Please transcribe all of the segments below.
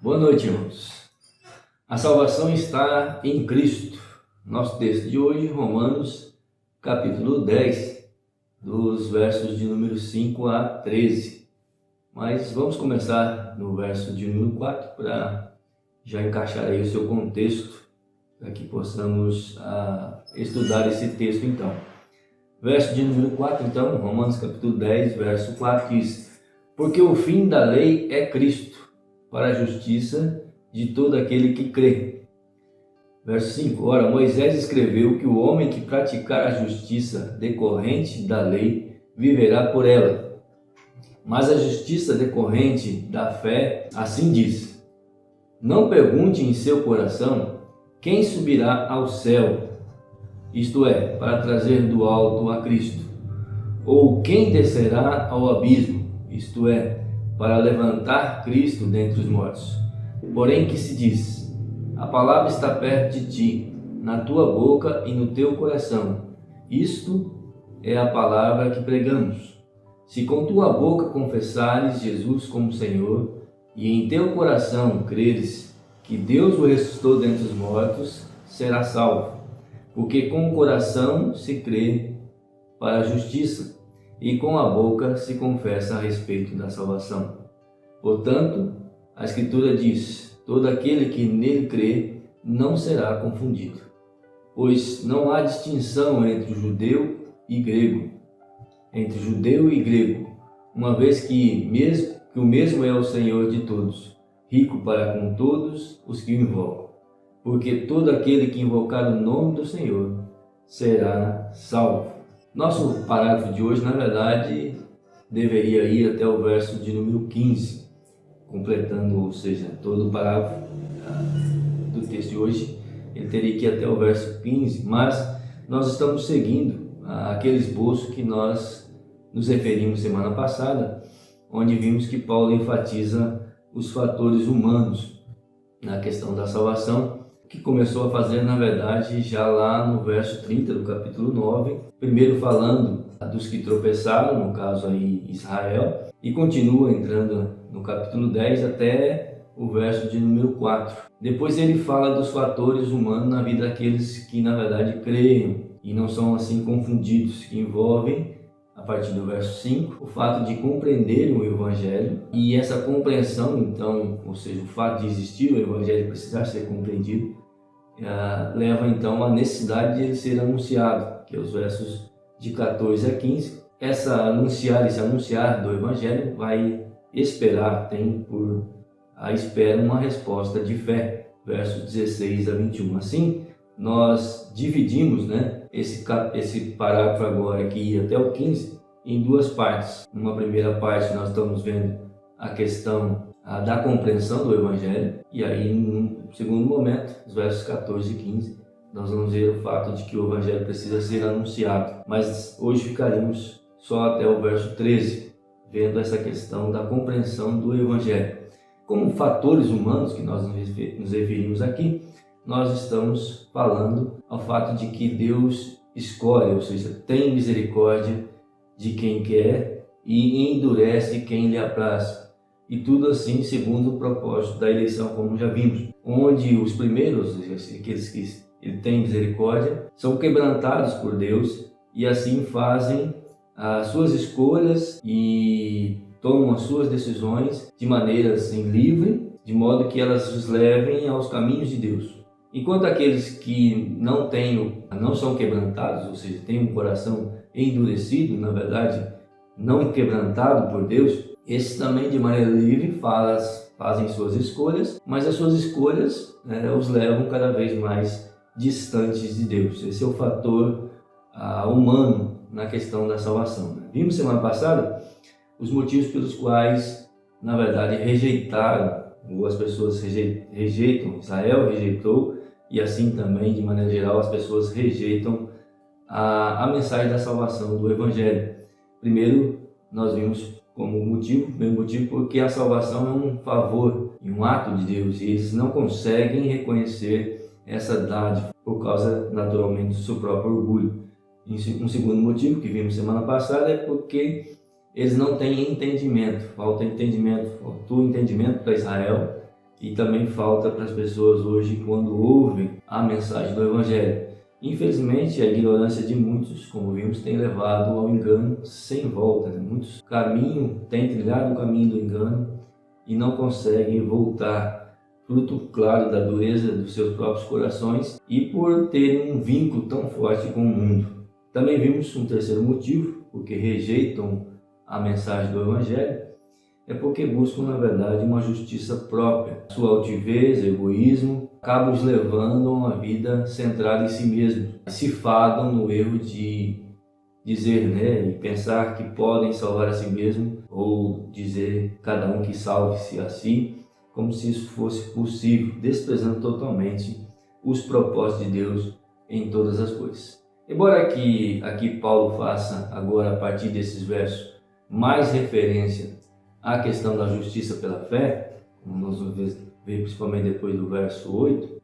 Boa noite, irmãos. A salvação está em Cristo. Nosso texto de hoje, Romanos, capítulo 10, dos versos de número 5 a 13. Mas vamos começar no verso de número 4 para já encaixar aí o seu contexto, para que possamos estudar esse texto então. Verso de número 4, então, Romanos capítulo 10, verso 4 diz: Porque o fim da lei é Cristo, para a justiça de todo aquele que crê. Verso 5. Ora, Moisés escreveu que o homem que praticar a justiça decorrente da lei viverá por ela. Mas a justiça decorrente da fé assim diz: Não pergunte em seu coração quem subirá ao céu, isto é, para trazer do alto a Cristo, ou quem descerá ao abismo, isto é, para levantar Cristo dentre os mortos. Porém que se diz: a palavra está perto de ti, na tua boca e no teu coração. Isto é a palavra que pregamos. Se com tua boca confessares Jesus como Senhor, e em teu coração creres que Deus o ressuscitou dentre os mortos, serás salvo. Porque com o coração se crê para a justiça, e com a boca se confessa a respeito da salvação. Portanto, a Escritura diz: todo aquele que nele crê não será confundido. Pois não há distinção entre judeu e grego, uma vez que o mesmo é o Senhor de todos, rico para com todos os que o invocam. Porque todo aquele que invocar o nome do Senhor será salvo. Nosso parágrafo de hoje, na verdade, deveria ir até o verso de número 15, completando, ou seja, todo o parágrafo do texto de hoje, ele teria que ir até o verso 15, mas nós estamos seguindo aquele esboço que nós nos referimos semana passada, onde vimos que Paulo enfatiza os fatores humanos na questão da salvação, que começou a fazer, na verdade, já lá no verso 30 do capítulo 9, primeiro falando dos que tropeçaram, no caso aí Israel, e continua entrando no capítulo 10 até o verso de número 4. Depois ele fala dos fatores humanos na vida daqueles que, na verdade, creem e não são assim confundidos, que envolvem, a partir do verso 5, o fato de compreenderem o Evangelho, e essa compreensão, então, ou seja, o fato de existir o Evangelho precisar ser compreendido, leva então à necessidade de ele ser anunciado, que é os versos de 14 a 15. Esse anunciar do Evangelho vai esperar, tem por a espera uma resposta de fé, versos 16 a 21. Assim, nós dividimos esse parágrafo agora, que ia até o 15, em duas partes. Numa primeira parte nós estamos vendo a questão da compreensão do Evangelho, e aí no segundo momento, os versos 14 e 15, nós vamos ver o fato de que o Evangelho precisa ser anunciado. Mas hoje ficaremos só até o verso 13, vendo essa questão da compreensão do Evangelho. Como fatores humanos que nós nos referimos aqui, nós estamos falando ao fato de que Deus escolhe, ou seja, tem misericórdia de quem quer e endurece quem lhe apraz. E tudo assim segundo o propósito da eleição, como já vimos, onde os primeiros, aqueles que ele tem misericórdia, são quebrantados por Deus e assim fazem as suas escolhas e tomam as suas decisões de maneira assim livre, de modo que elas os levem aos caminhos de Deus. Enquanto aqueles que não são quebrantados, ou seja, têm um coração endurecido, na verdade, não quebrantado por Deus, esses também de maneira livre fazem suas escolhas, mas as suas escolhas os levam cada vez mais distantes de Deus. Esse é o fator humano na questão da salvação. Vimos semana passada os motivos pelos quais, na verdade, rejeitaram, ou as pessoas rejeitam, Israel rejeitou, e assim também, de maneira geral, as pessoas rejeitam a mensagem da salvação do Evangelho. Primeiro, nós vimos primeiro motivo, porque a salvação é um favor e um ato de Deus, e eles não conseguem reconhecer essa dádiva por causa, naturalmente, do seu próprio orgulho. Um segundo motivo, que vimos semana passada, é porque eles não têm entendimento, faltou entendimento para Israel, e também falta para as pessoas hoje quando ouvem a mensagem do Evangelho. Infelizmente, a ignorância de muitos, como vimos, tem levado ao engano sem volta. Muitos têm trilhado o caminho do engano e não conseguem voltar, fruto claro da dureza dos seus próprios corações e por terem um vínculo tão forte com o mundo. Também vimos um terceiro motivo, porque rejeitam a mensagem do Evangelho, é porque buscam, na verdade, uma justiça própria. Sua altivez, egoísmo, acabam os levando a uma vida centrada em si mesmo. Se fadam no erro de dizer, e pensar que podem salvar a si mesmo, ou dizer cada um que salve-se a si, como se isso fosse possível, desprezando totalmente os propósitos de Deus em todas as coisas. Embora aqui Paulo faça agora, a partir desses versos, mais referência à questão da justiça pela fé, como nós vamos ver principalmente depois do verso 8,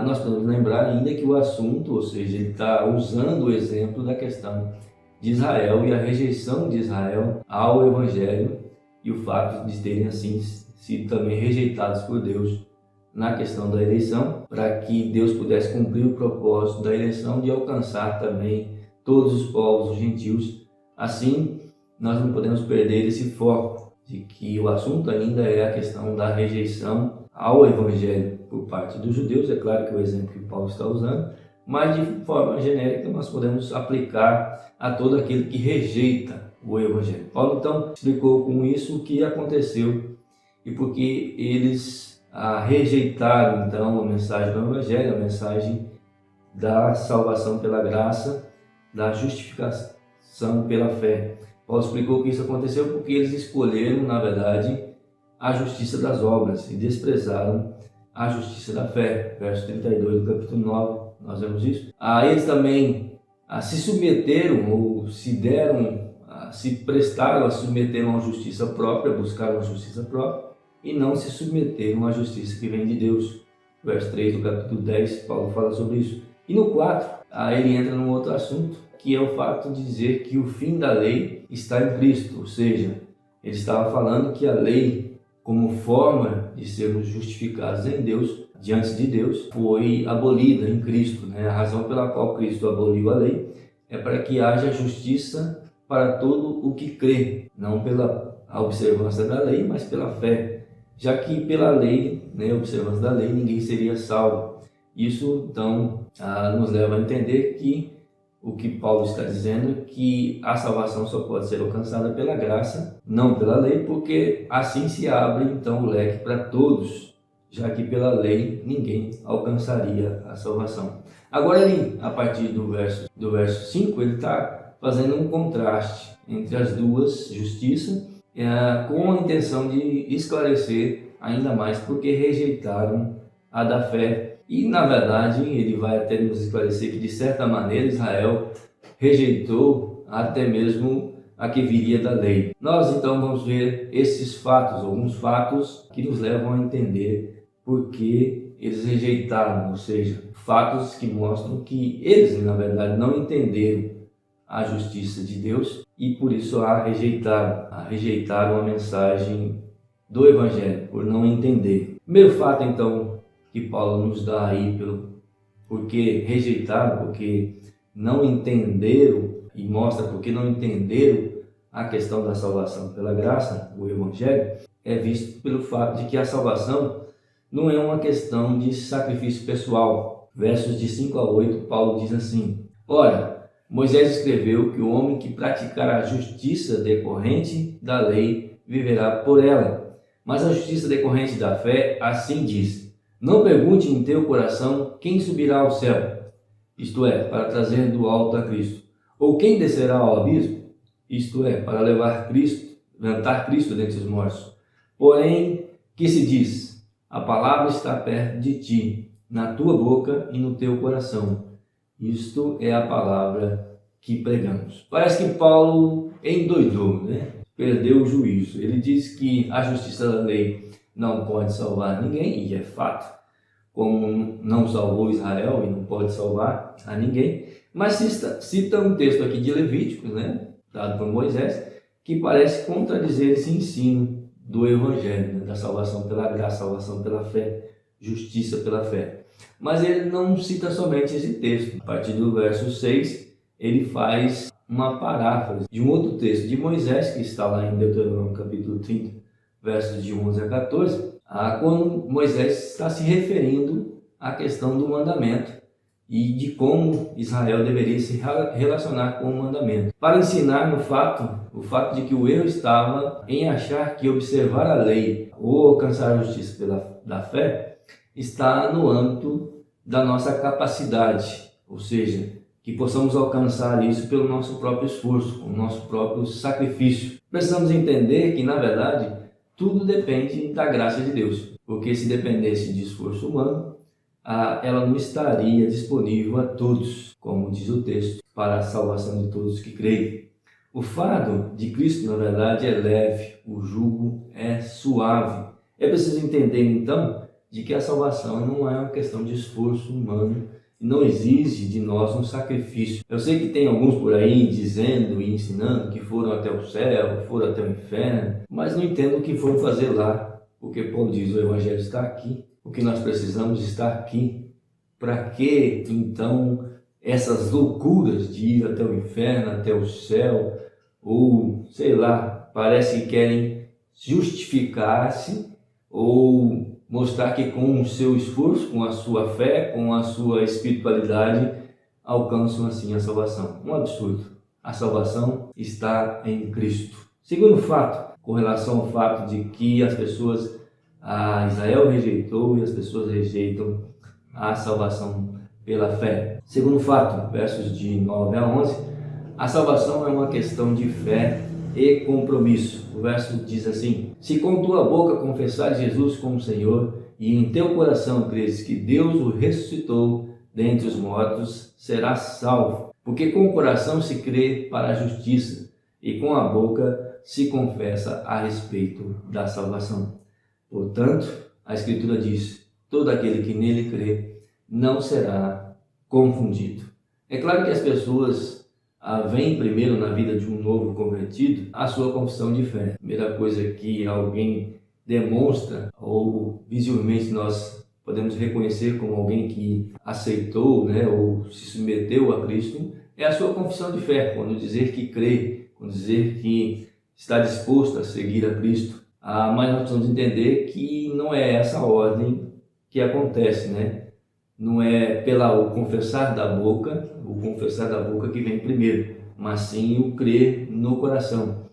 nós podemos lembrar ainda que o assunto, ou seja, ele está usando o exemplo da questão de Israel e a rejeição de Israel ao Evangelho e o fato de terem assim sido também rejeitados por Deus na questão da eleição, para que Deus pudesse cumprir o propósito da eleição de alcançar também todos os povos, os gentios. Assim, nós não podemos perder esse foco de que o assunto ainda é a questão da rejeição ao Evangelho por parte dos judeus. É claro que é o exemplo que Paulo está usando, mas de forma genérica nós podemos aplicar a todo aquele que rejeita o Evangelho. Paulo então explicou com isso o que aconteceu e porque eles rejeitaram então a mensagem do Evangelho, a mensagem da salvação pela graça, da justificação pela fé. Paulo explicou que isso aconteceu porque eles escolheram, na verdade, a justiça das obras e desprezaram a justiça da fé. Verso 32 do capítulo 9, nós vemos isso. Eles também se submeteram ou se prestaram a submeter a uma justiça própria, buscaram uma justiça própria e não se submeteram à justiça que vem de Deus. Verso 3 do capítulo 10, Paulo fala sobre isso. E no 4, ele entra num outro assunto, que é o fato de dizer que o fim da lei está em Cristo, ou seja, ele estava falando que a lei, como forma de sermos justificados em Deus, diante de Deus, foi abolida em Cristo. A razão pela qual Cristo aboliu a lei é para que haja justiça para todo o que crê, não pela observância da lei, mas pela fé, já que pela lei, a observância da lei, ninguém seria salvo. Isso, então, nos leva a entender que o que Paulo está dizendo é que a salvação só pode ser alcançada pela graça, não pela lei, porque assim se abre então o leque para todos, já que pela lei ninguém alcançaria a salvação. Agora ali, a partir do verso 5, ele está fazendo um contraste entre as duas justiças, com a intenção de esclarecer ainda mais porque rejeitaram a da fé. E, na verdade, ele vai até nos esclarecer que, de certa maneira, Israel rejeitou até mesmo a que viria da lei. Nós, então, vamos ver esses fatos, alguns fatos que nos levam a entender por que eles rejeitaram, ou seja, fatos que mostram que eles, na verdade, não entenderam a justiça de Deus e, por isso, rejeitaram a mensagem do Evangelho, por não entender. Primeiro fato, então, que Paulo nos dá aí porque rejeitaram, porque não entenderam, e mostra porque não entenderam a questão da salvação pela graça, o Evangelho, é visto pelo fato de que a salvação não é uma questão de sacrifício pessoal. Versos de 5 a 8, Paulo diz assim: Ora, Moisés escreveu que o homem que praticar a justiça decorrente da lei viverá por ela. Mas a justiça decorrente da fé assim diz: Não pergunte em teu coração quem subirá ao céu, isto é, para trazer do alto a Cristo, ou quem descerá ao abismo, isto é, para levantar Cristo dentre os mortos. Porém, que se diz: A palavra está perto de ti, na tua boca e no teu coração. Isto é a palavra que pregamos. Parece que Paulo endoidou, perdeu o juízo. Ele diz que a justiça da lei não pode salvar ninguém, e é fato, como não salvou Israel e não pode salvar a ninguém, mas cita um texto aqui de Levíticos, dado por Moisés, que parece contradizer esse ensino do Evangelho, né? Da salvação pela graça, salvação pela fé, justiça pela fé. Mas ele não cita somente esse texto. A partir do verso 6, ele faz uma paráfrase de um outro texto de Moisés, que está lá em Deuteronômio capítulo 30, versos de 11 a 14, quando Moisés está se referindo à questão do mandamento e de como Israel deveria se relacionar com o mandamento, para ensinar o fato de que o erro estava em achar que observar a lei ou alcançar a justiça da fé está no âmbito da nossa capacidade, ou seja, que possamos alcançar isso pelo nosso próprio esforço, com o nosso próprio sacrifício. Precisamos entender que, na verdade, tudo depende da graça de Deus, porque se dependesse de esforço humano, ela não estaria disponível a todos, como diz o texto, para a salvação de todos que creem. O fardo de Cristo, na verdade, é leve, o jugo é suave. É preciso entender, então, de que a salvação não é uma questão de esforço humano, e não exige de nós um sacrifício. Eu sei que tem alguns por aí dizendo e ensinando que foram até o céu, foram até o inferno, mas não entendo o que foram fazer lá, porque Paulo diz, o Evangelho está aqui, o que nós precisamos está aqui. Para que, então, essas loucuras de ir até o inferno, até o céu, ou, sei lá, parece que querem justificar-se ou mostrar que com o seu esforço, com a sua fé, com a sua espiritualidade, alcançam assim a salvação. Um absurdo. A salvação está em Cristo. Segundo fato, com relação ao fato de que Israel rejeitou e as pessoas rejeitam a salvação pela fé. Segundo fato, versos de 9 a 11, a salvação é uma questão de fé e compromisso. O verso diz assim: se com tua boca confessares Jesus como Senhor e em teu coração creres que Deus o ressuscitou dentre os mortos, serás salvo. Porque com o coração se crê para a justiça e com a boca se confessa a respeito da salvação. Portanto, a Escritura diz: todo aquele que nele crê não será confundido. É claro que as pessoas vem primeiro na vida de um novo convertido a sua confissão de fé. A primeira coisa que alguém demonstra, ou visivelmente nós podemos reconhecer como alguém que aceitou, ou se submeteu a Cristo, é a sua confissão de fé, quando dizer que crê, quando dizer que está disposto a seguir a Cristo. Mas nós precisamos entender que não é essa a ordem que acontece, Não é o confessar da boca que vem primeiro, mas sim o crer no coração.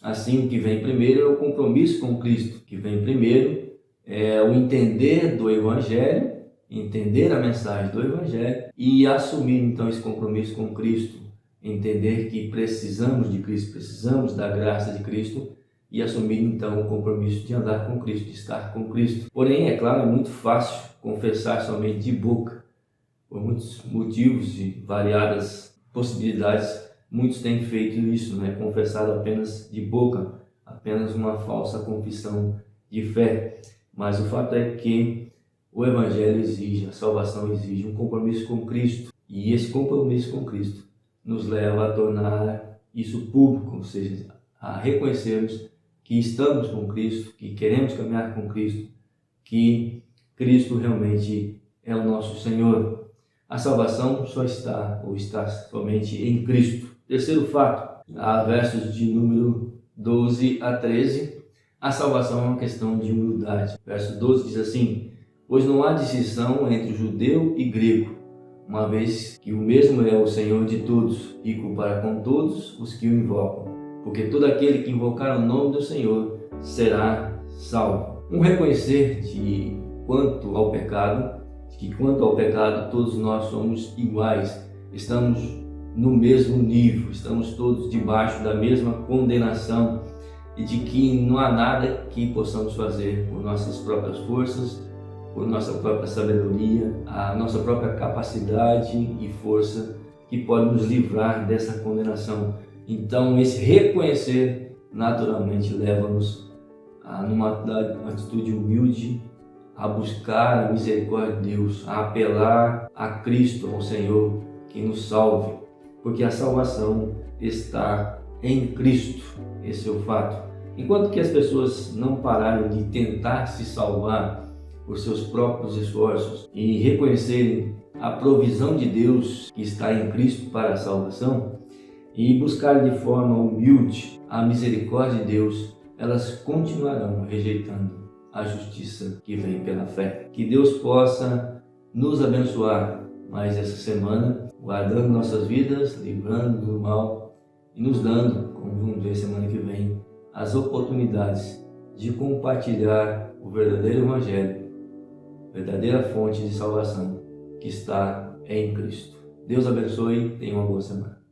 Assim, o que vem primeiro é o compromisso com Cristo. O que vem primeiro é o entender do Evangelho, entender a mensagem do Evangelho e assumir então esse compromisso com Cristo. Entender que precisamos de Cristo, precisamos da graça de Cristo e assumir então o compromisso de andar com Cristo, de estar com Cristo. Porém, é claro, é muito fácil confessar somente de boca. Por muitos motivos e variadas possibilidades, muitos têm feito isso, confessado apenas de boca, apenas uma falsa confissão de fé. Mas o fato é que o Evangelho exige, a salvação exige um compromisso com Cristo. E esse compromisso com Cristo nos leva a tornar isso público, ou seja, a reconhecermos que estamos com Cristo, que queremos caminhar com Cristo, que Cristo realmente é o nosso Senhor. A salvação está somente em Cristo. Terceiro fato, versos de número 12 a 13, a salvação é uma questão de humildade. Verso 12 diz assim: pois não há distinção entre judeu e grego, uma vez que o mesmo é o Senhor de todos, rico para com todos os que o invocam, porque todo aquele que invocar o nome do Senhor será salvo. Um reconhecer que quanto ao pecado todos nós somos iguais, estamos no mesmo nível, estamos todos debaixo da mesma condenação e de que não há nada que possamos fazer por nossas próprias forças, por nossa própria sabedoria, a nossa própria capacidade e força que pode nos livrar dessa condenação. Então, esse reconhecer naturalmente leva-nos numa atitude humilde, a buscar a misericórdia de Deus, a apelar a Cristo, ao Senhor, que nos salve, porque a salvação está em Cristo. Esse é o fato. Enquanto que as pessoas não pararam de tentar se salvar por seus próprios esforços e reconhecerem a provisão de Deus que está em Cristo para a salvação e buscarem de forma humilde a misericórdia de Deus, elas continuarão rejeitando a justiça que vem pela fé. Que Deus possa nos abençoar mais essa semana, guardando nossas vidas, livrando do mal e nos dando, como vamos ver semana que vem, as oportunidades de compartilhar o verdadeiro Evangelho, verdadeira fonte de salvação que está em Cristo. Deus abençoe e tenha uma boa semana.